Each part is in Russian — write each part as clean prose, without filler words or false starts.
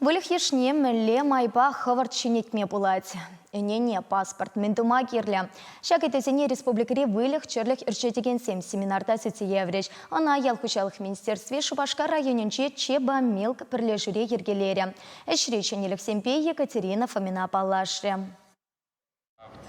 Вылых ешне мәлле майба хыварт шинетме булать. Не паспорт мендума кирлі. Шак етезіне республикари вылых черлих ирчетеген сем семинарда сетиевреч. Она ялхучалық министерстве Шубашка районенче чеба милк пірлежуре ергелері. Эшреченелік семпе Екатерина Фомина палашре.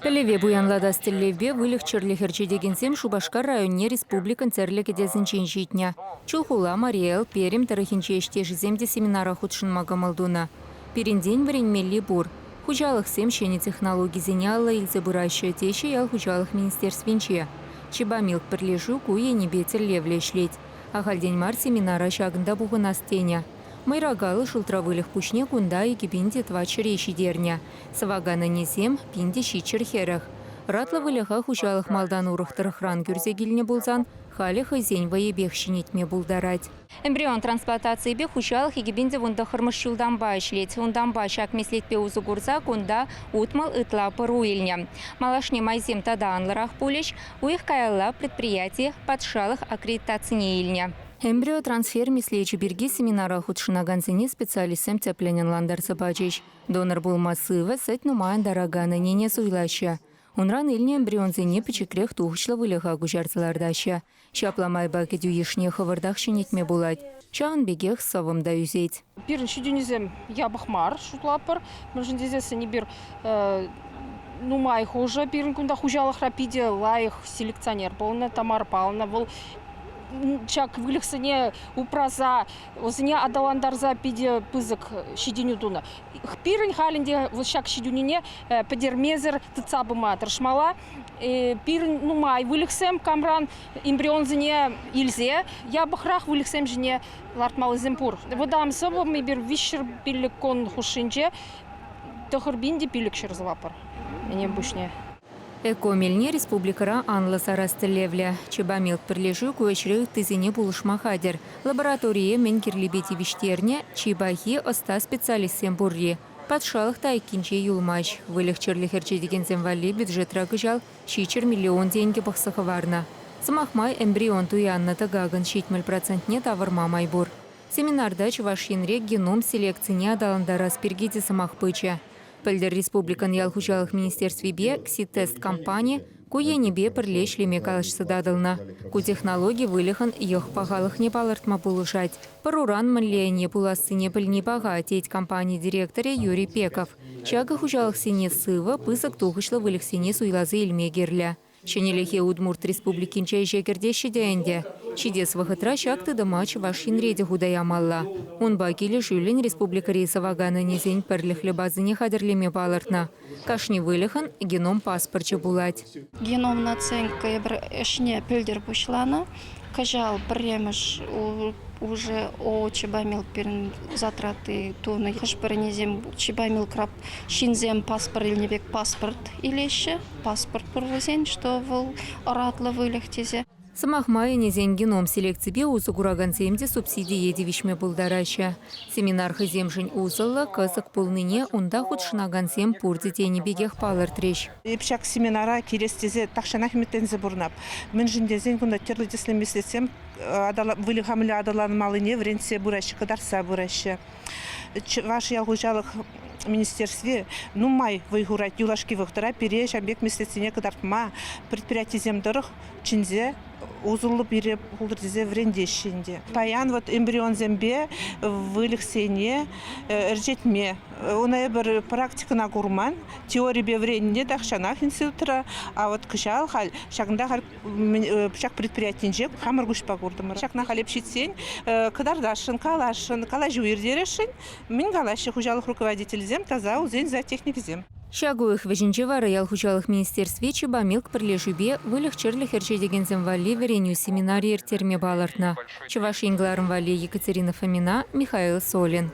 Пелеве буянлада стеллеве вылых черлих ирчетеген сем Шубашка районе республикан церлігі дезінчен житня. Чулхула, Мариэл, Перим, Тарахинче земде семинара худшын магамалдуна. Перендень варенмелли бур. Хучалық сем шені технологии зеняла илзе буращая теща ял хучалық министерственче. Чеба милк пірлежу куе небетер левлешлеть. Ахальдень мар семинара шагында буғына стеня. Майрагалы шултравылых пучне кунда и кипинде два череши дерня. Савагана несем пинде щичер херах. Ратла вылыха хучалық малдан урықтырых ран гюрзегилне булзан, хали хызень ваебех шинетме булдарать. Эмбрион трансплантации бе хучалық егибинде вунда хырмыш юлдан башлеть. Ундан башак меслетпе узу гурза кунда утмал ытла паруильня. Малашне майзем тада анларах пулеш, уих каялла предприятие подшалых аккредитацине. Эмбрио трансфер мислечи берги семинара худшынаганцыне специалистем тепленен ландарса бачеш. Донор был массывы, сет нумаян дорогана нене суйлаща. Унран илне эмбрионзыне печекрех тухышлы вылыха гужарцылардаща. Шапламай баки дюешне хавардах шинетме булать. Чаан бегех савым да юзеть. Пирінші дюнезем ябахмар шутлапыр. Мыржын дезесі не бир нумай хуже. Пирін күнда хужалық рапиде лайық селекционер болны. Тамар Павловна был чак вылықсыне упраза, озыне адаландарза пиде пызык шиденюдуна. Пирін халінде шак шидюнине падермезер тыцабыма тыршмала. Пирін нумай вылықсым камран эмбрионзыне илзе, я бахрах вылықсым жіне лартмалы земпур. Водам сабым бир вишер пилік кон хушинже, тохырбинде пилік шырзылапыр. Мне бушне. Экомельне республикара анла сарастелевля. Чеба милк пірлежу көшірі тізіне булышма хадер. Лаборатория мен кирлибети виштерне чебахи оста специалистен бурри. Подшалық тайкинче юлмаш. Вылых черлихерче деген земвали бюджет рагыжал 6 миллион деньги бақсықы варна. Самахмай эмбрион туянна тагаган 70% таварма майбур. Семинарда чувашинре геном селекцияне адаландара спиргети самахпыча. Пөлдер республикан ялхучалық министерстве бе кси-тест компания куенебе пірлешлеме калышсы дадылна. Ку технологии вылыхан ех пағалық не балыртма булышать. Паруран мәллеяне пуласыне пілне баға теть компании директоре Юрий Пеков. Чага хучалық сене сывы пысық тухышлы вылых сене суйлазы илмегерля. Шенелехе Удмурт республикинче жекердеші дәйінде. Чидес вахытра шакты дымач вашин реде худаямалла. Он бакилі жүлін республика рейсаваганы незен пірліхлі базыне хадырлеме балыртна. Кашни вылыхан геном паспорчы булать. Геном наценка ебір ішне пөлдер бұшланы. Кажал премеш уже о чебамил перен затраты тоны. Хашпаренезем чебамил краб шинзем паспорт или невек паспорт или еще паспорт провозен, что в оратло вылехтезе. Самахмай незен геном селекции узы гураганцемде субсидии едевишме булдараща. Семинар хыземжин узылла кысык пулныне унда худшынаганцем пурди тени бегех палыр трещ. Епшак семинара керестезе тақшанах меттензе бурнап. Мен жіндезен күнда терлі деслемеслесем вылыхамлы адаланмалыне вренсе бураща, кадарса бураща. Ваш ялгужалық министерстве нумай выгурать юлашки вахтара пере жамбек месяцене кадарпма предприятие земдырых чинзе узулы бере пулдырзе врендешінде. Паян вот эмбрион зембе вылықсене ржетме. Она бір практикана гурман, теория бе вренде дақшанах институтра, а вот кышал хал шагында хал шак предприятиенже хамыр гушпа гурдым. Шакна халеп шитсен, кадардашын, калашын, калажу ирдерешін, мен калашы хужалық руководитель зем таза узен за техник зем. Шагуых вежинчевары ялхучалық министерстве чеба милк пірлежубе вылых черлих ерчедеген земвали вереню семинарий ертерме балартна. Чуваш ингларым вали Екатерина Фомина, Михаил Солин.